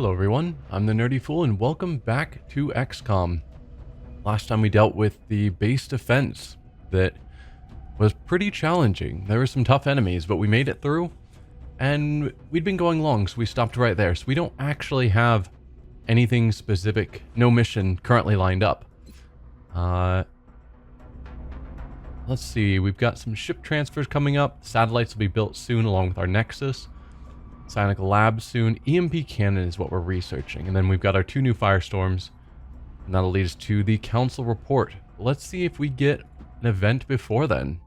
Hello everyone, I'm the Nerdy Fool and welcome back to XCOM. Last time we dealt with the base defense that was pretty challenging. There were some tough enemies, but we made it through and we'd been going long, so we stopped right there. So we don't actually have anything specific, no mission currently lined up. Let's see, we've got some ship transfers coming up. Satellites will be built soon along with our Nexus. Psionic Lab soon. EMP cannon is what we're researching. And then we've got our 2 new firestorms. And that'll lead us to the council report. Let's see if we get an event before then.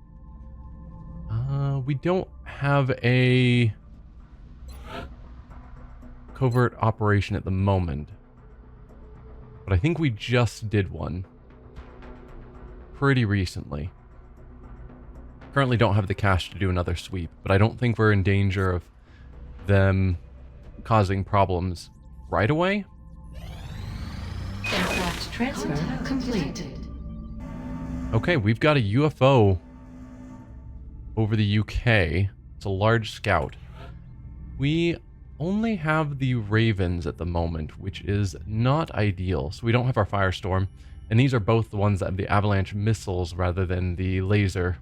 We don't have a covert operation at the moment. But I think we just did one pretty recently. Currently don't have the cash to do another sweep, but I don't think we're in danger of them causing problems right away. Aircraft transfer complete. Okay, we've got a UFO over the UK. It's a large scout. We only have the Ravens at the moment, which is not ideal. So we don't have our Firestorm, and these are both the ones that have the avalanche missiles rather than the laser.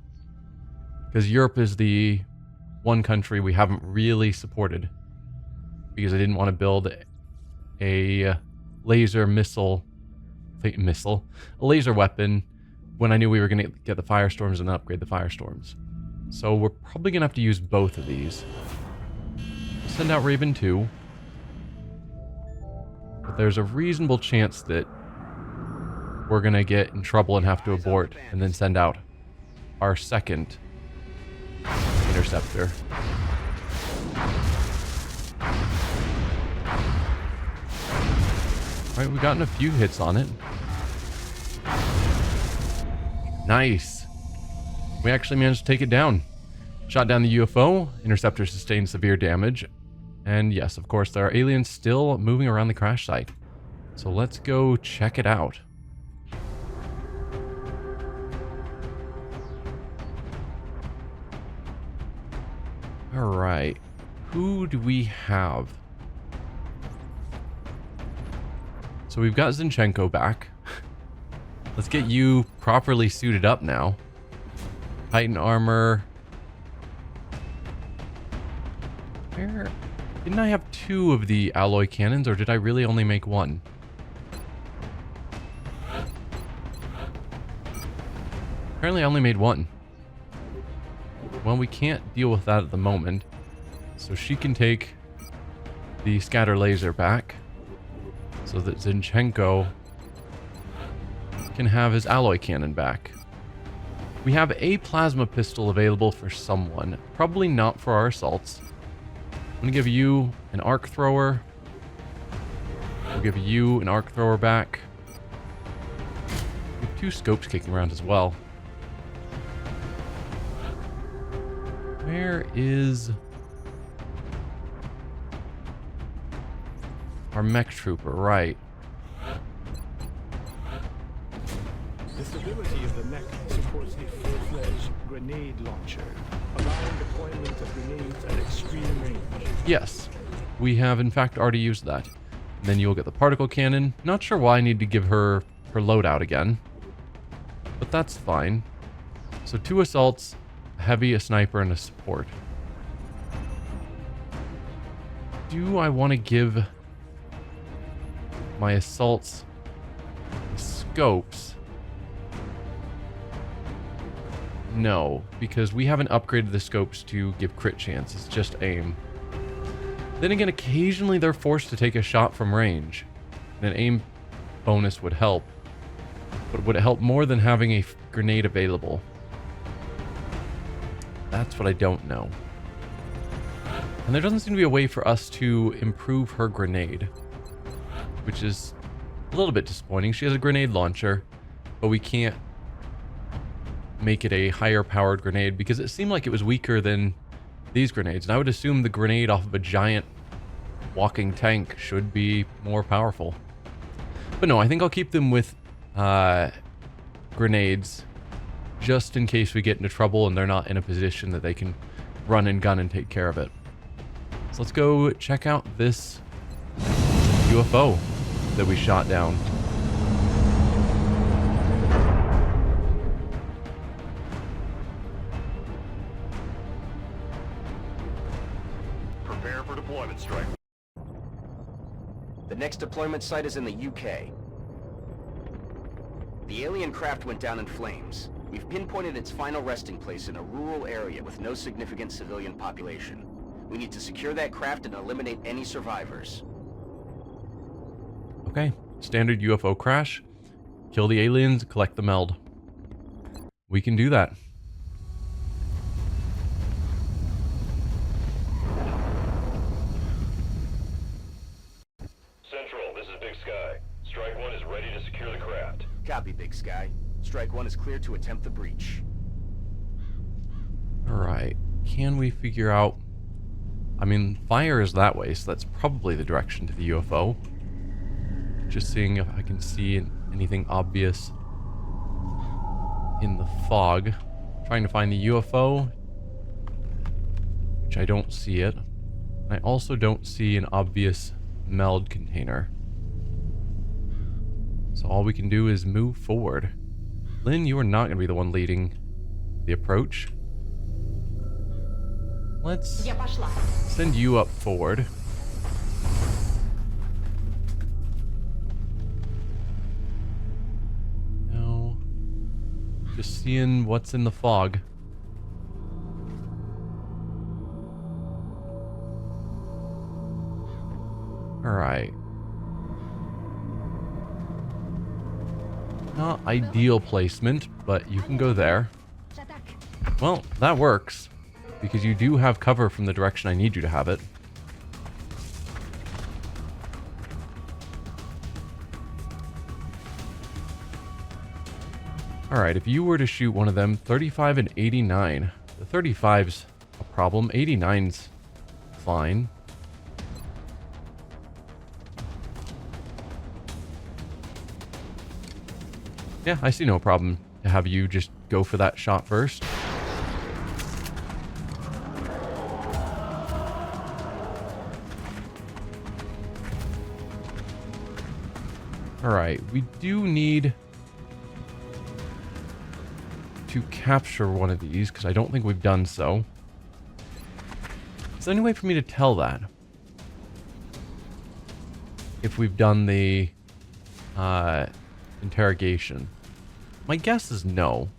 Because Europe is the one country we haven't really supported. Because I didn't want to build a laser a laser weapon when I knew we were going to get the Firestorms and upgrade the Firestorms. So we're probably going to have to use both of these. Send out Raven 2. But there's a reasonable chance that we're going to get in trouble and have to abort and then send out our second interceptor. Alright, we've gotten a few hits on it. Nice. We actually managed to take it down. Shot down the UFO. Interceptor sustained severe damage. And yes, of course, there are aliens still moving around the crash site. So let's go check it out. Alright, who do we have? So we've got Zinchenko back. Let's get you properly suited up now. Titan armor. Where? Didn't I have 2 of the alloy cannons, or did I really only make 1? Apparently I only made 1. Well, we can't deal with that at the moment. So she can take the scatter laser back so that Zinchenko can have his alloy cannon back. We have a plasma pistol available for someone. Probably not for our assaults. I'm going to give you an arc thrower. We'll give you an arc thrower back. We have 2 scopes kicking around as well. Where is our mech trooper? Right. The stability of the mech supports a full-fledged grenade launcher, allowing deployment of grenades at extreme range. Yes, we have in fact already used that. And then you'll get the particle cannon. Not sure why I need to give her her loadout again, but that's fine. So 2 assaults. Heavy, a sniper, and a support. Do I want to give my assaults scopes? No, because we haven't upgraded the scopes to give crit chance. It's just aim. Then again, occasionally they're forced to take a shot from range. And an aim bonus would help. But would it help more than having a grenade available? That's what I don't know. And there doesn't seem to be a way for us to improve her grenade, which is a little bit disappointing. She has a grenade launcher, but we can't make it a higher powered grenade because it seemed like it was weaker than these grenades. And I would assume the grenade off of a giant walking tank should be more powerful. But no, I think I'll keep them with grenades just in case we get into trouble and they're not in a position that they can run and gun and take care of it. So let's go check out this UFO that we shot down. Prepare for deployment, Strike. The next deployment site is in the UK. The alien craft went down in flames. We've pinpointed its final resting place in a rural area with no significant civilian population. We need to secure that craft and eliminate any survivors. Okay, standard UFO crash. Kill the aliens, collect the meld. We can do that. Central, this is Big Sky. Strike 1 is ready to secure the craft. Copy, Big Sky. Strike 1 is clear to attempt the breach. Alright, can we figure out... I mean, fire is that way, so that's probably the direction to the UFO. Just seeing if I can see anything obvious in the fog. Trying to find the UFO, which I don't see it. I also don't see an obvious meld container. So all we can do is move forward. Lynn, you are not going to be the one leading the approach. Let's send you up forward. No. Just seeing what's in the fog. Alright. Not ideal placement, but you can go there. Well, that works. Because you do have cover from the direction I need you to have it. Alright, if you were to shoot one of them, 35 and 89. The 35's a problem, 89's fine. Yeah, I see no problem to have you just go for that shot first. Alright, we do need to capture one of these, because I don't think we've done so. Is there any way for me to tell that? If we've done the interrogation. My guess is no.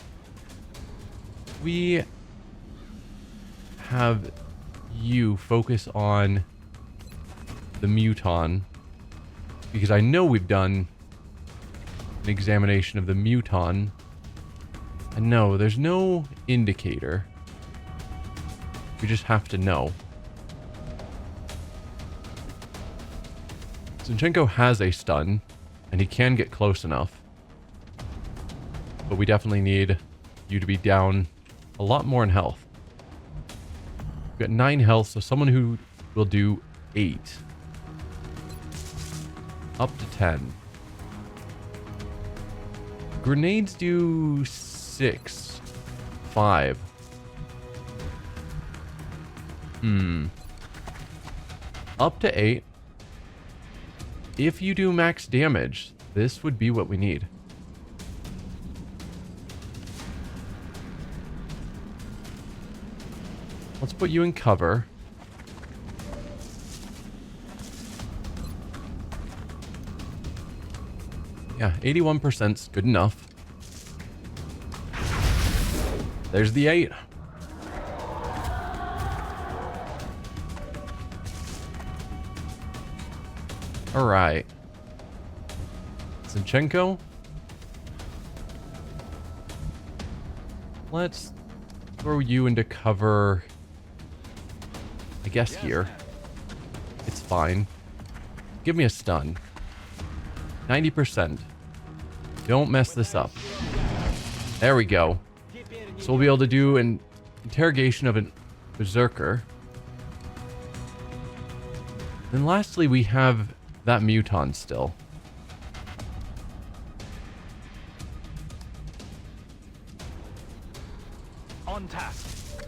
We have you focus on the muton, because I know we've done an examination of the muton. And no, there's no indicator. We just have to know. Zinchenko has a stun, and he can get close enough. But we definitely need you to be down a lot more in health. We've got 9 health, so someone who will do 8. Up to 10. Grenades do 6. 5. Up to 8. If you do max damage, this would be what we need. Let's put you in cover. Yeah, 81%'s good enough. There's the 8. Alright. Zinchenko. Let's throw you into cover, I guess here. It's fine. Give me a stun. 90%. Don't mess this up. There we go. So we'll be able to do an interrogation of a berserker. And lastly, we have that muton still. On task.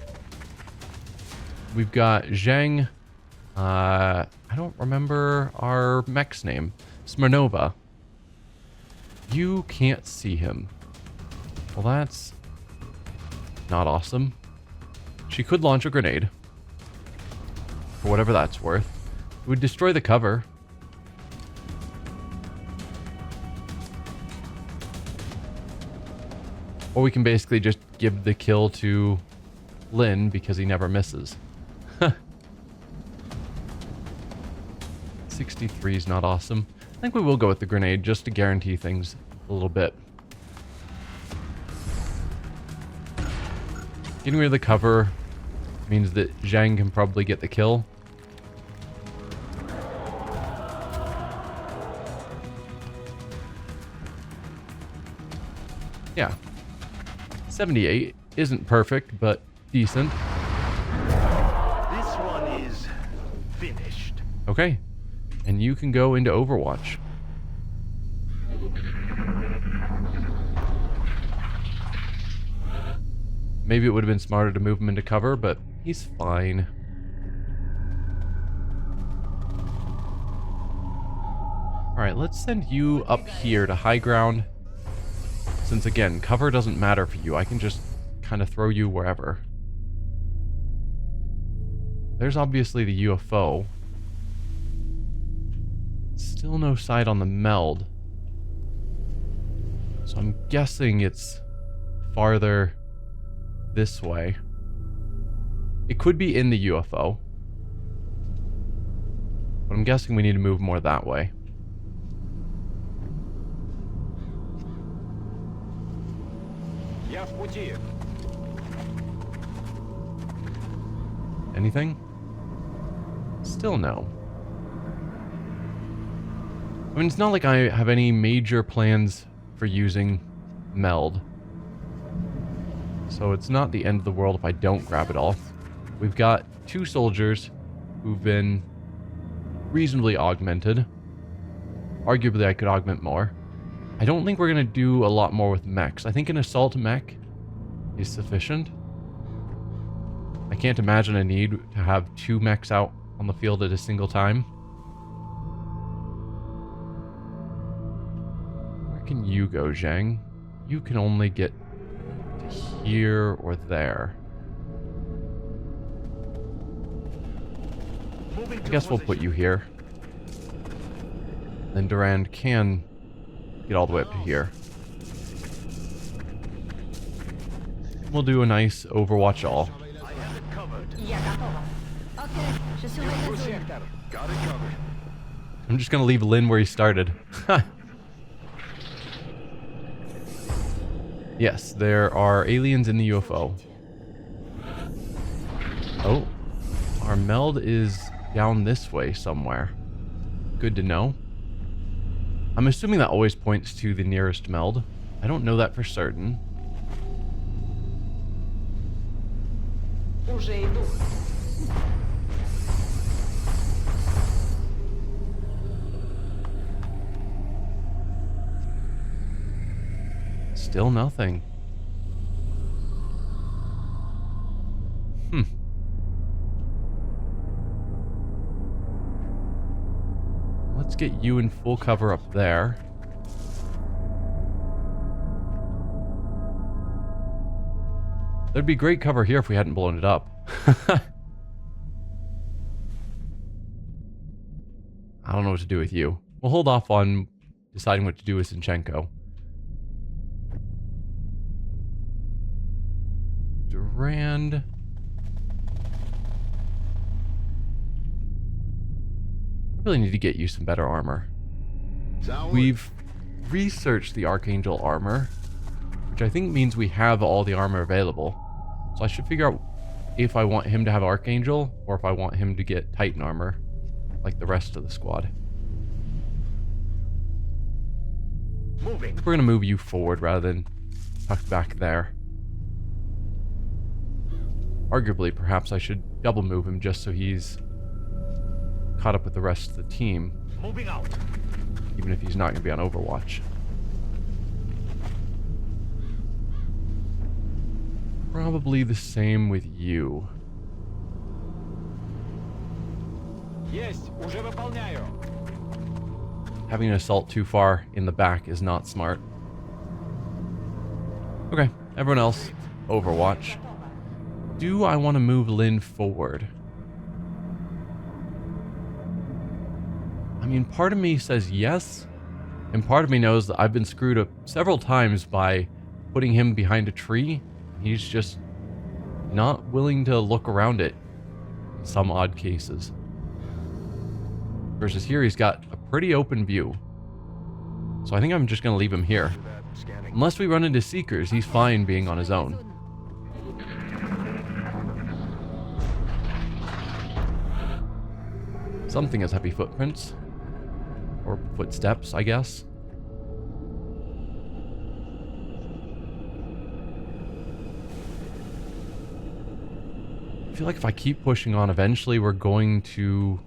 We've got Zhang I don't remember our mech's name. Smirnova. You can't see him. Well, that's not awesome. She could launch a grenade. For whatever that's worth. It would destroy the cover. Or we can basically just give the kill to Lynn because he never misses. 63 is not awesome. I think we will go with the grenade just to guarantee things a little bit. Getting rid of the cover means that Zhang can probably get the kill. Yeah. 78 isn't perfect, but decent. This one is finished. Okay. And you can go into Overwatch. Maybe it would have been smarter to move him into cover, but he's fine. Alright, let's send you up here to high ground. Since again, cover doesn't matter for you. I can just kind of throw you wherever. There's obviously the UFO. Still no sight on the meld. So I'm guessing it's farther this way. It could be in the UFO. But I'm guessing we need to move more that way. Я в пути. Anything? Still no. I mean, it's not like I have any major plans for using meld. So it's not the end of the world if I don't grab it all. We've got 2 soldiers who've been reasonably augmented. Arguably, I could augment more. I don't think we're going to do a lot more with mechs. I think an assault mech is sufficient. I can't imagine a need to have 2 mechs out on the field at a single time. Where can you go, Zhang? You can only get to here or there. I guess we'll put you here. Then Durand can get all the way up to here. We'll do a nice Overwatch all. I have it covered. Ok, je surveille la zone. Got it covered. I'm just gonna leave Lynn where he started. Yes, there are aliens in the UFO. Oh, our meld is down this way somewhere. Good to know. I'm assuming that always points to the nearest meld. I don't know that for certain. Уже иду. Still nothing. Let's get you in full cover up there. There'd be great cover here if we hadn't blown it up. I don't know what to do with you. We'll hold off on deciding what to do with Sinchenko. Durand. I really need to get you some better armor. We've researched the Archangel armor, which I think means we have all the armor available. So I should figure out if I want him to have Archangel or if I want him to get Titan armor, like the rest of the squad. Moving. We're going to move you forward rather than tucked back there. Arguably, perhaps I should double move him just so he's caught up with the rest of the team, Moving out. even if he's not going to be on Overwatch. Probably the same with you. Есть, уже выполняю. Having an assault too far in the back is not smart. Okay, everyone else, Overwatch. Do I want to move Lynn forward? I mean, part of me says yes, and part of me knows that I've been screwed up several times by putting him behind a tree. He's just not willing to look around it in some odd cases. Versus here, he's got a pretty open view. So I think I'm just going to leave him here. Unless we run into Seekers, he's fine being on his own. Something has heavy footprints. Or footsteps, I guess. I feel like if I keep pushing on, eventually we're going to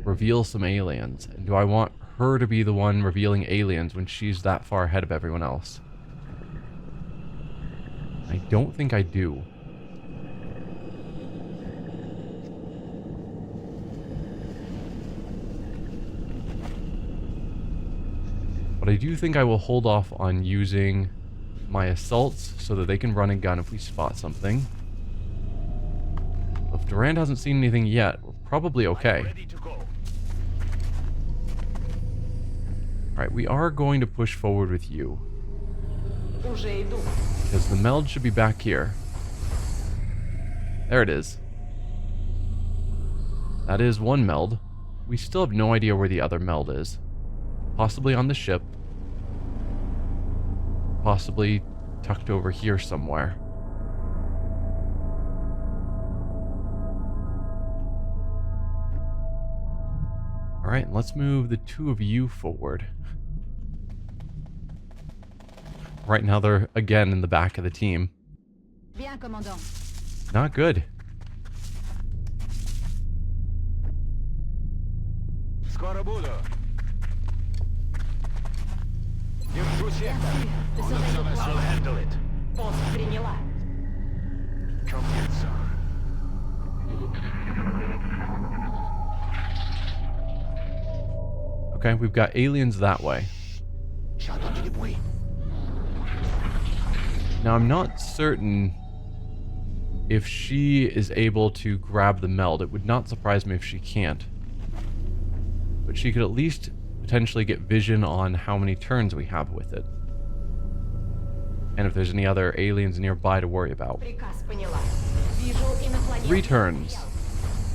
reveal some aliens. And do I want her to be the one revealing aliens when she's that far ahead of everyone else? I don't think I do. But I do think I will hold off on using my assaults so that they can run and gun if we spot something. If Durand hasn't seen anything yet, we're probably okay. Alright, we are going to push forward with you. Because the meld should be back here. There it is. That is one meld. We still have no idea where the other meld is. Possibly on the ship. Possibly tucked over here somewhere. Alright, let's move the two of you forward. Right now they're again in the back of the team. Bien, commandant. Not good. Скоро буду. Держу сектор. I'll handle it. Пост приняла. Come get some. Okay, we've got aliens that way. Now, I'm not certain if she is able to grab the meld. It would not surprise me if she can't. But she could at least potentially get vision on how many turns we have with it. And if there's any other aliens nearby to worry about. Приказ поняла. Вижу инопланетных. 3 turns.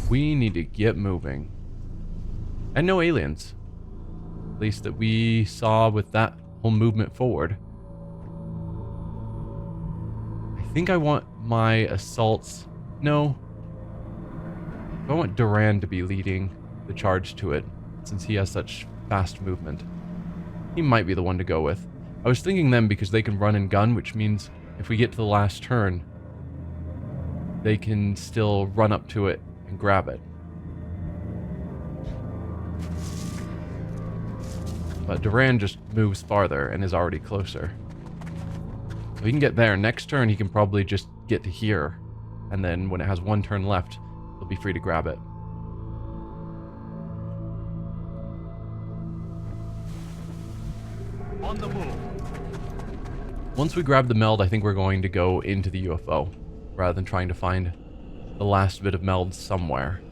We need to get moving. And no aliens. At least that we saw with that whole movement forward. I think I want my assaults... No. I want Durand to be leading the charge to it, since he has such fast movement. He might be the one to go with. I was thinking them because they can run and gun, which means if we get to the last turn, they can still run up to it and grab it. But Durand just moves farther and is already closer. So he can get there. Next turn, he can probably just get to here. And then when it has 1 turn left, he'll be free to grab it. On the move. Once we grab the meld, I think we're going to go into the UFO, rather than trying to find the last bit of meld somewhere.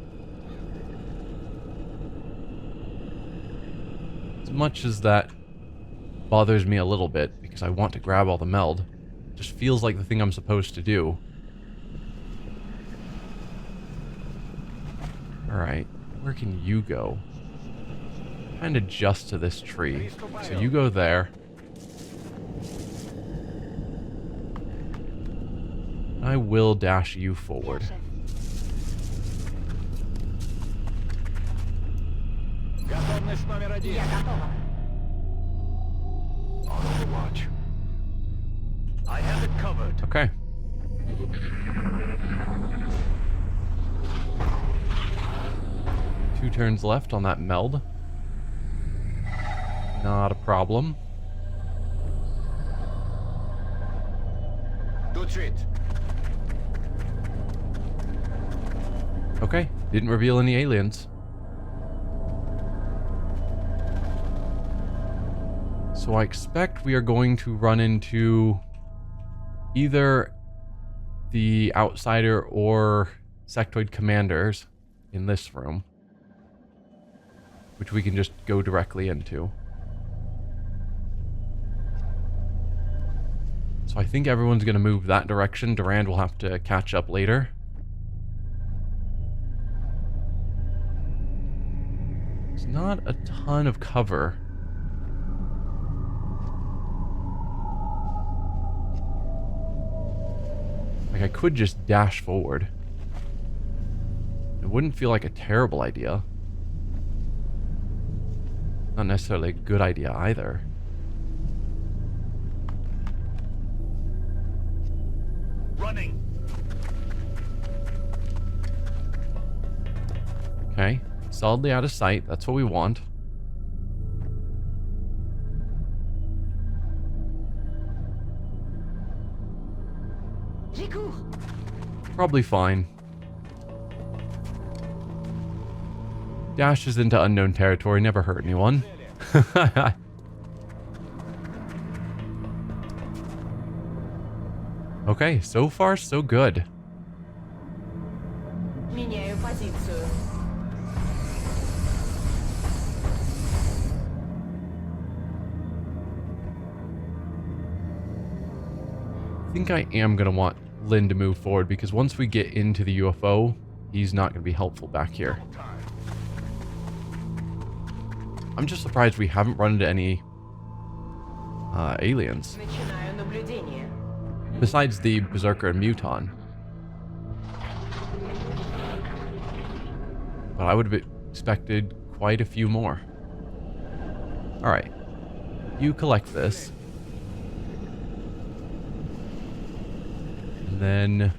As much as that bothers me a little bit, because I want to grab all the meld, it just feels like the thing I'm supposed to do. Alright, where can you go? Trying to adjust to this tree. So you go there. I will dash you forward. Готовность номер 1. Я готова. On Overwatch. I have it covered. Okay. Two turns left on that meld. Not a problem. Do treat. Okay, didn't reveal any aliens. So I expect we are going to run into either the Outsider or Sectoid commanders in this room, which we can just go directly into. So I think everyone's going to move that direction. Durand will have to catch up later. It's not a ton of cover. Like, I could just dash forward. It wouldn't feel like a terrible idea. Not necessarily a good idea either. Running. Okay, solidly out of sight. That's what we want. J'écoute. Probably fine. Dashes into unknown territory, never hurt anyone. Okay, so far so good. Меняю позицию. I think I am going to want Lynn to move forward because once we get into the UFO, he's not going to be helpful back here. I'm just surprised we haven't run into any aliens. Начинаю наблюдение. Besides the Berserker and Muton. But I would have expected quite a few more. Alright. You collect this. And then...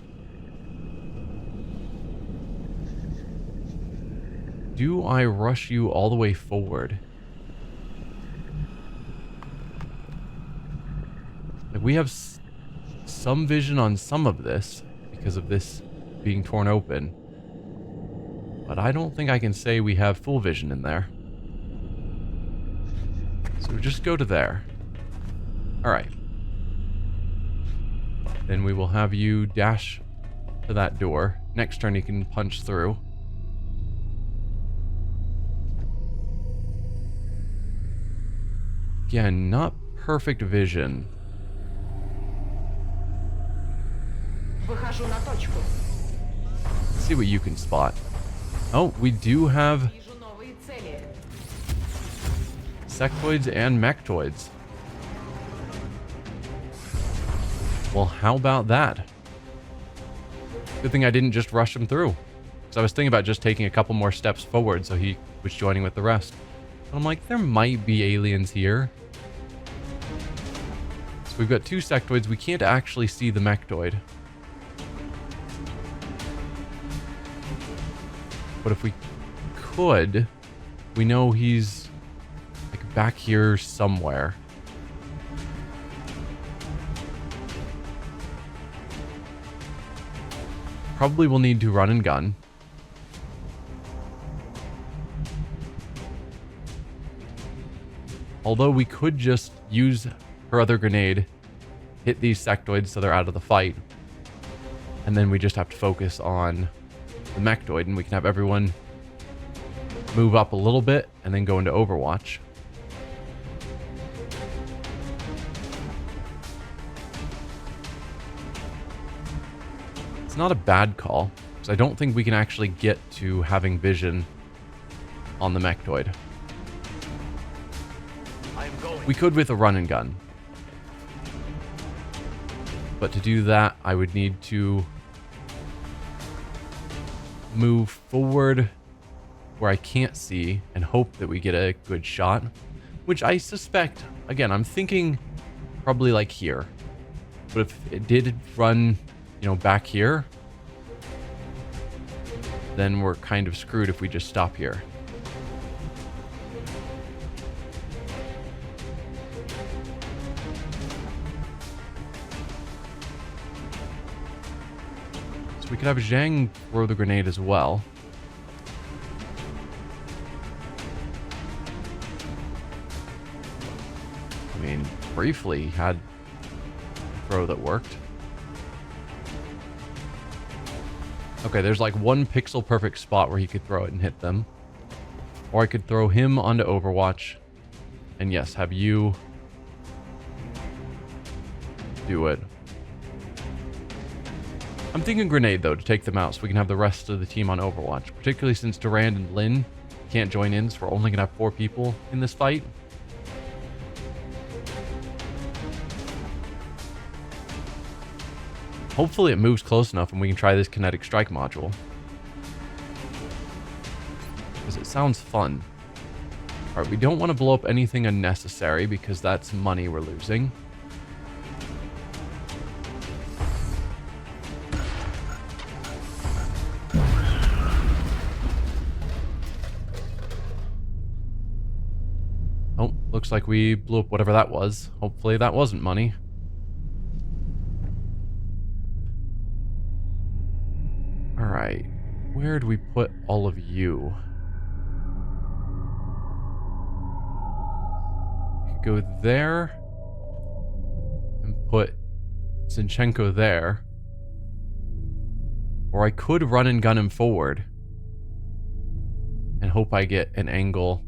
do I rush you all the way forward? Like, we have some vision on some of this because of this being torn open. But I don't think I can say we have full vision in there. So just go to there. Alright. Then we will have you dash to that door. Next turn you can punch through. Again, not perfect vision. Выхожу на точку. Let's see what you can spot. Oh, we do have Вижу новые цели. sectoids and mechtoids. Well, how about that? Good thing I didn't just rush him through. Because I was thinking about just taking a couple more steps forward so he was joining with the rest. But I'm like, there might be aliens here. So we've got two sectoids. We can't actually see the mechtoid. But if we could, we know he's like back here somewhere. Probably will need to run and gun. Although we could just use her other grenade, hit these sectoids so they're out of the fight. And then we just have to focus on the mechtoid and we can have everyone move up a little bit and then go into Overwatch. It's not a bad call, because I don't think we can actually get to having vision on the mechtoid. I am going. We could with a run and gun. But to do that, I would need to move forward where I can't see and hope that we get a good shot, which I suspect, again, I'm thinking probably like here. But if it did run, you know, back here, then we're kind of screwed if we just stop here. So we could have Zhang throw the grenade as well. mean, briefly had a throw that worked. Okay, there's like one pixel perfect spot where he could throw it and hit them. Or I could throw him onto Overwatch. And yes, have you do it. I'm thinking grenade, though, to take them out so we can have the rest of the team on Overwatch. Particularly since Durand and Lynn can't join in, so we're only going to have 4 people in this fight. Hopefully it moves close enough and we can try this kinetic strike module. Because it sounds fun. Alright, we don't want to blow up anything unnecessary because that's money we're losing. Oh, looks like we blew up whatever that was. Hopefully that wasn't money. Alright, where do we put all of you? We could go there and put Zinchenko there. Or I could run and gun him forward and hope I get an angle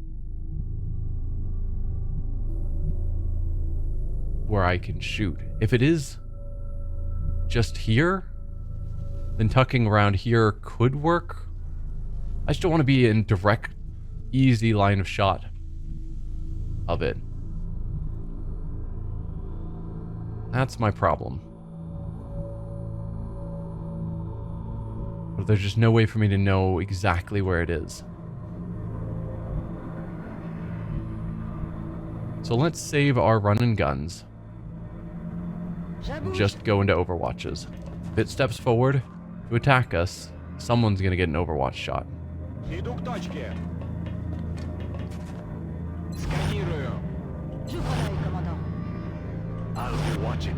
where I can shoot. If it is just here, then tucking around here could work. I just don't want to be in direct, easy line of shot of it. That's my problem. But there's just no way for me to know exactly where it is. So let's save our run and guns. And just go into Overwatches. If it steps forward to attack us, someone's gonna get an Overwatch shot. Иду к точке. Сканирую. I'll be watching.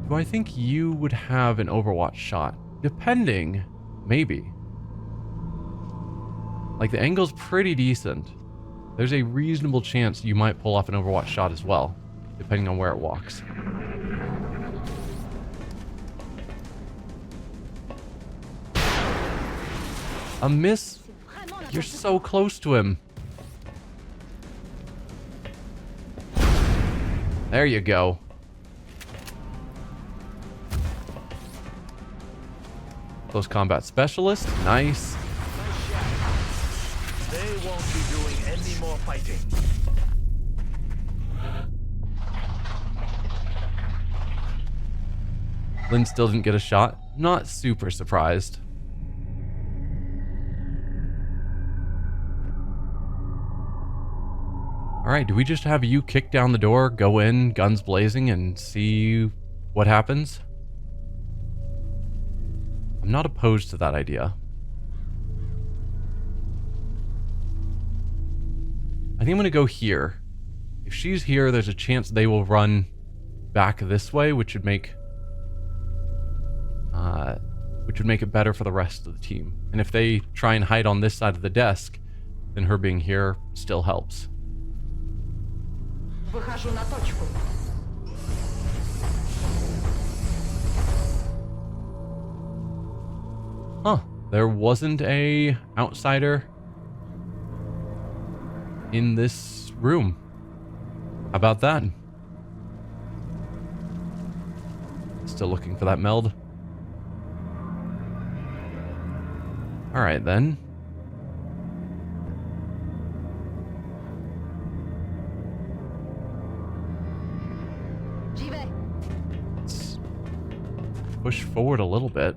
Do I think you would have an Overwatch shot? Depending, maybe. Like, the angle's pretty decent. There's a reasonable chance you might pull off an Overwatch shot as well, depending on where it walks. A miss? You're so close to him. There you go. Close combat specialist. Nice. They won't be doing any more fighting. Lynn still didn't get a shot. Not super surprised. Alright, do we just have you kick down the door, go in, guns blazing, and see what happens? I'm not opposed to that idea. I think I'm going to go here. If she's here, there's a chance they will run back this way, which would make it better for the rest of the team. And if they try and hide on this side of the desk, then her being here still helps. Выхожу на точку. Huh. There wasn't a outsider in this room. How about that? Still looking for that meld. Alright then. Let's push forward a little bit.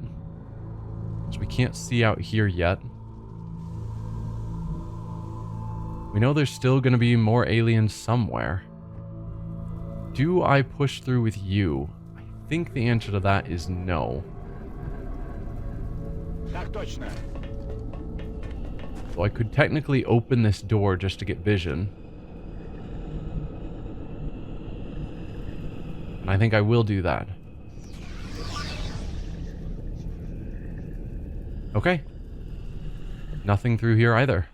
So we can't see out here yet. We know there's still going to be more aliens somewhere. Do I push through with you? I think the answer to that is no. Так точно. So I could technically open this door just to get vision. And I think I will do that. Okay. Nothing through here either.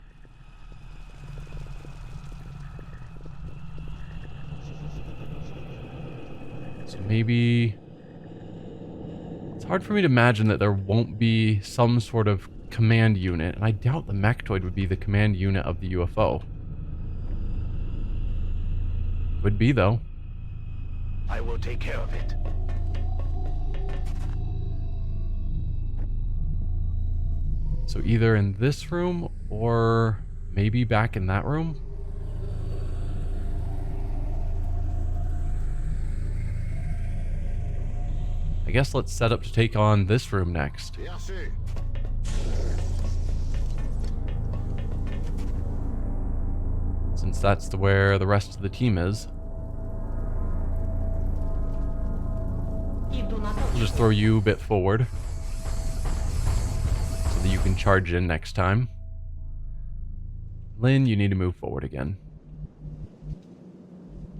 maybe... It's hard for me to imagine that there won't be some sort of command unit, and I doubt the Mechtoid would be the command unit of the UFO. Would be, though. I will take care of it. So either in this room or maybe back in that room. I guess let's set up to take on this room next. Since that's where the rest of the team is. Иду на I'll точку. just throw you a bit forward. So that you can charge in next time. Lynn, you need to move forward again.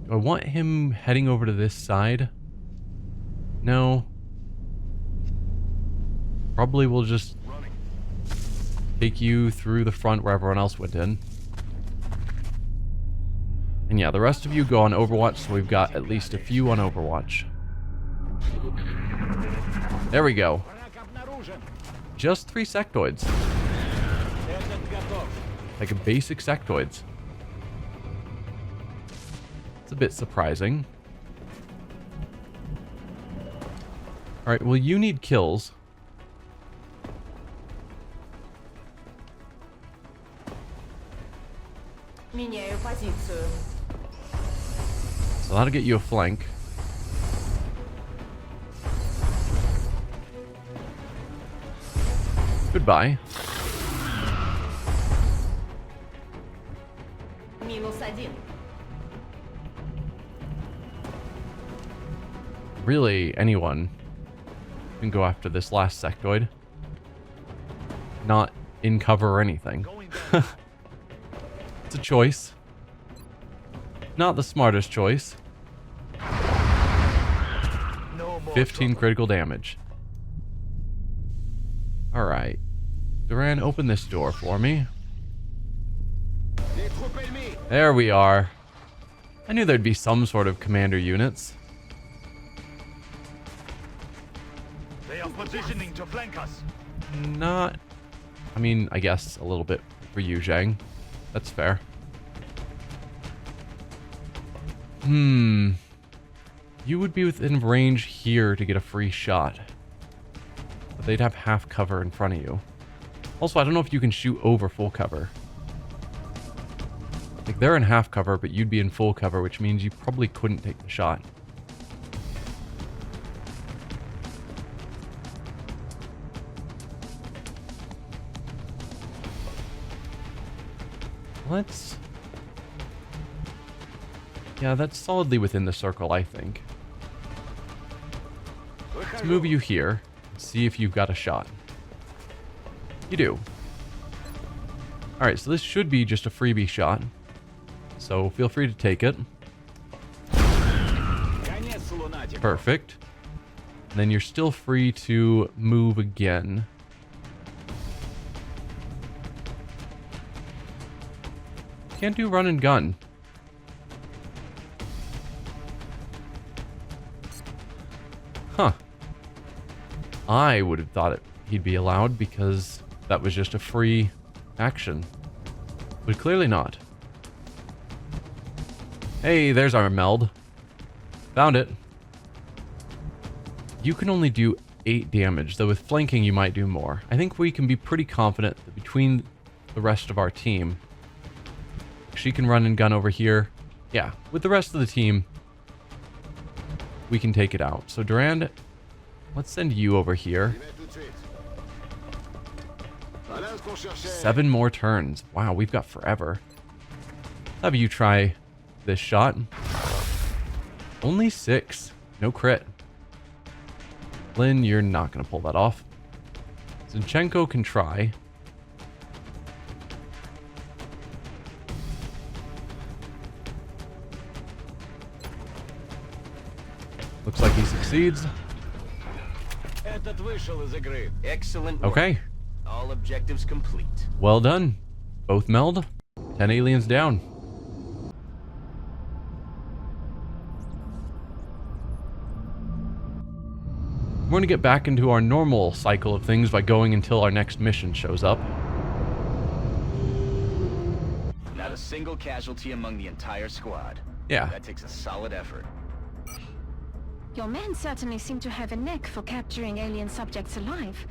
Do I want him heading over to this side? No. Probably we'll just take you through the front where everyone else went in. And yeah, the rest of you go on Overwatch, so we've got at least a few on Overwatch. There we go. Just 3 sectoids. Like a basic sectoids. It's a bit surprising. Alright, well you need kills. Меняю позицию. So that'll get you a flank. Goodbye. -1. Really, anyone can go after this last sectoid. Not in cover or anything. It's a choice. Not the smartest choice. No more 15 critical damage. Alright. Duran, open this door for me. There we are. I knew there'd be some sort of commander units. They are positioning to flank us. Not... I mean, I guess a little bit for you, Zhang. That's fair. You would be within range here to get a free shot. But they'd have half cover in front of you. Also, I don't know if you can shoot over full cover. Like, they're in half cover, but you'd be in full cover, which means you probably couldn't take the shot. Let's... Yeah, that's solidly within the circle, I think. Let's move you here and see if you've got a shot. You do. Alright, so this should be just a freebie shot. So feel free to take it. Perfect. And then you're still free to move again. Can't do run and gun. Huh. I would have thought he'd be allowed because that was just a free action. But clearly not. Hey, there's our meld. Found it. You can only do 8 damage, though with flanking you might do more. I think we can be pretty confident that between the rest of our team, she can run and gun over here. Yeah, with the rest of the team, we can take it out. So Durand, let's send you over here. 7 more turns. Wow, we've got forever. Let's have you try this shot. Only 6. No crit. Lynn, you're not going to pull that off. Zinchenko can try. Looks like he succeeds. Excellent work. Okay. All objectives complete. Well done. Both meld. 10 aliens down. We're going to get back into our normal cycle of things by going until our next mission shows up. Not a single casualty among the entire squad. Yeah. That takes a solid effort. Your men certainly seem to have a knack for capturing alien subjects alive.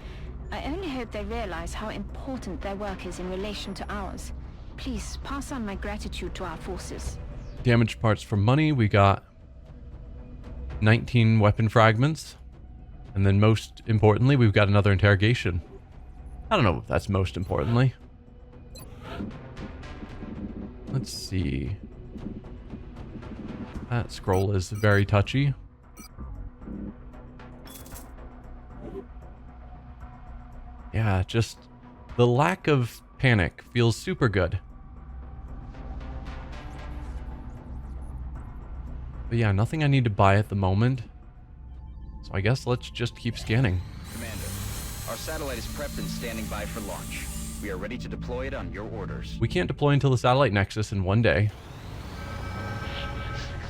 I only hope they realize how important their work is in relation to ours. Please pass on my gratitude to our forces. Damaged parts for money. We got 19 weapon fragments. And then most importantly, we've got another interrogation. I don't know if that's most importantly. Let's see. That scroll is very touchy. Yeah, just the lack of panic feels super good. But yeah, nothing I need to buy at the moment. So I guess let's just keep scanning. Commander, our satellite is prepped and standing by for launch. We are ready to deploy it on your orders. We can't deploy until the satellite nexus in one day.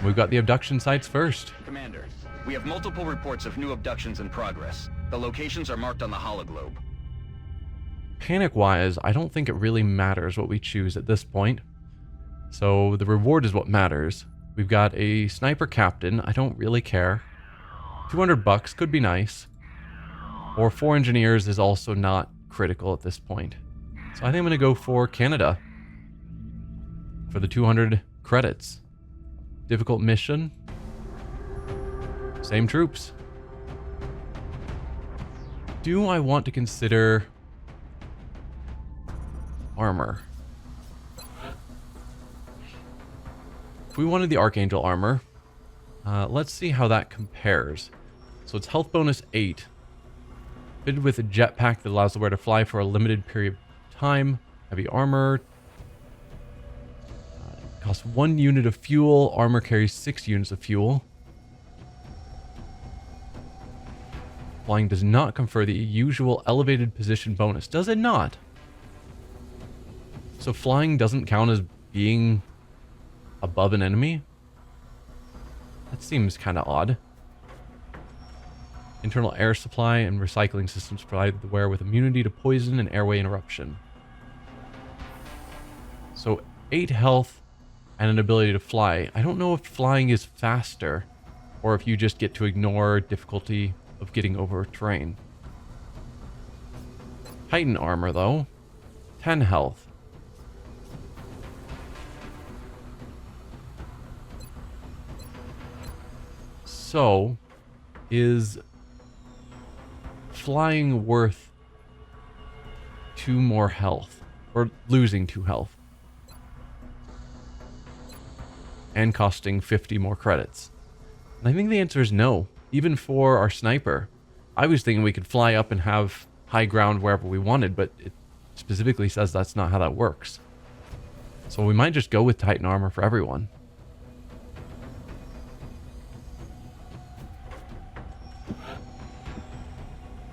We've got the abduction sites first. Commander, we have multiple reports of new abductions in progress. The locations are marked on the hologlobe. Panic-wise, I don't think it really matters what we choose at this point. So the reward is what matters. We've got a sniper captain. I don't really care. $200 could be nice. Or 4 engineers is also not critical at this point. So I think I'm going to go for Canada for the 200 credits. Difficult mission. Same troops. Do I want to consider armor? If we wanted the Archangel armor, let's see how that compares. So it's health bonus 8. Fitted with a jetpack that allows the wearer to fly for a limited period of time. Heavy armor. Costs 1 unit of fuel. Armor carries 6 units of fuel. Flying does not confer the usual elevated position bonus. Does it not? So flying doesn't count as being above an enemy? That seems kind of odd. Internal air supply and recycling systems provide the wearer with immunity to poison and airway interruption. So 8 health and an ability to fly. I don't know if flying is faster or if you just get to ignore difficulty of getting over terrain. Titan armor though. 10 health. So, is flying worth 2 more health? Or losing 2 health? And costing 50 more credits? And I think the answer is no. Even for our sniper. I was thinking we could fly up and have high ground wherever we wanted, but it specifically says that's not how that works. So we might just go with Titan armor for everyone.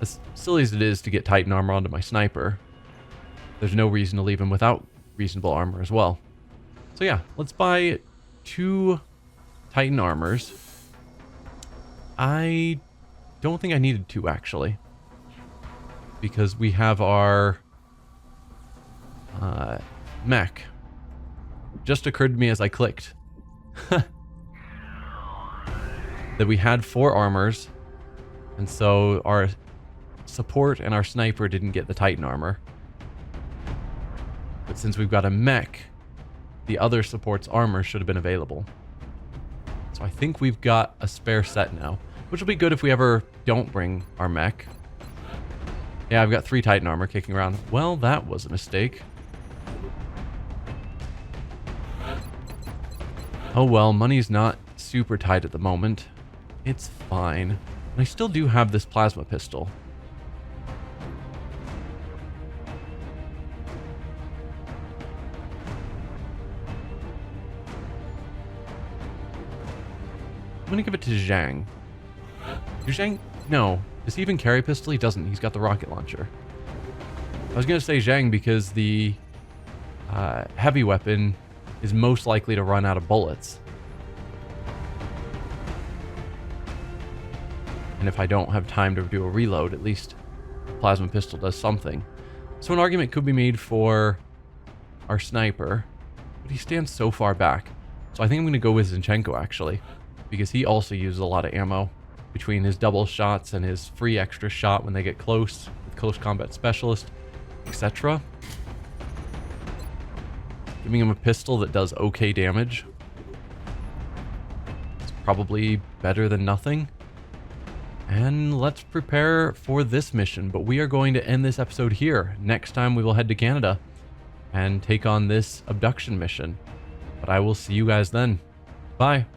As silly as it is to get Titan armor onto my sniper, there's no reason to leave him without reasonable armor as well. So yeah, let's buy 2 Titan armors. I don't think I needed 2 actually, because we have our mech. Just occurred to me as I clicked that we had 4 armors, and so our support and our sniper didn't get the Titan armor. But since we've got a mech, the other support's armor should have been available. So I think we've got a spare set now, which will be good if we ever don't bring our mech. Yeah, I've got 3 Titan armor kicking around. Well, that was a mistake. Oh well, money's not super tight at the moment. It's fine. And I still do have this plasma pistol. I'm gonna give it to Zhang. Zhang? No. Does he even carry a pistol? He doesn't. He's got the rocket launcher. I was gonna say Zhang because the heavy weapon is most likely to run out of bullets. And if I don't have time to do a reload, at least the plasma pistol does something. So an argument could be made for our sniper, but he stands so far back. So I think I'm going to go with Zinchenko, actually, because he also uses a lot of ammo between his double shots and his free extra shot when they get close, with close combat specialist, etc. Giving him a pistol that does okay damage. It's probably better than nothing. And let's prepare for this mission, but we are going to end this episode here. Next time we will head to Canada and take on this abduction mission. But I will see you guys then. Bye.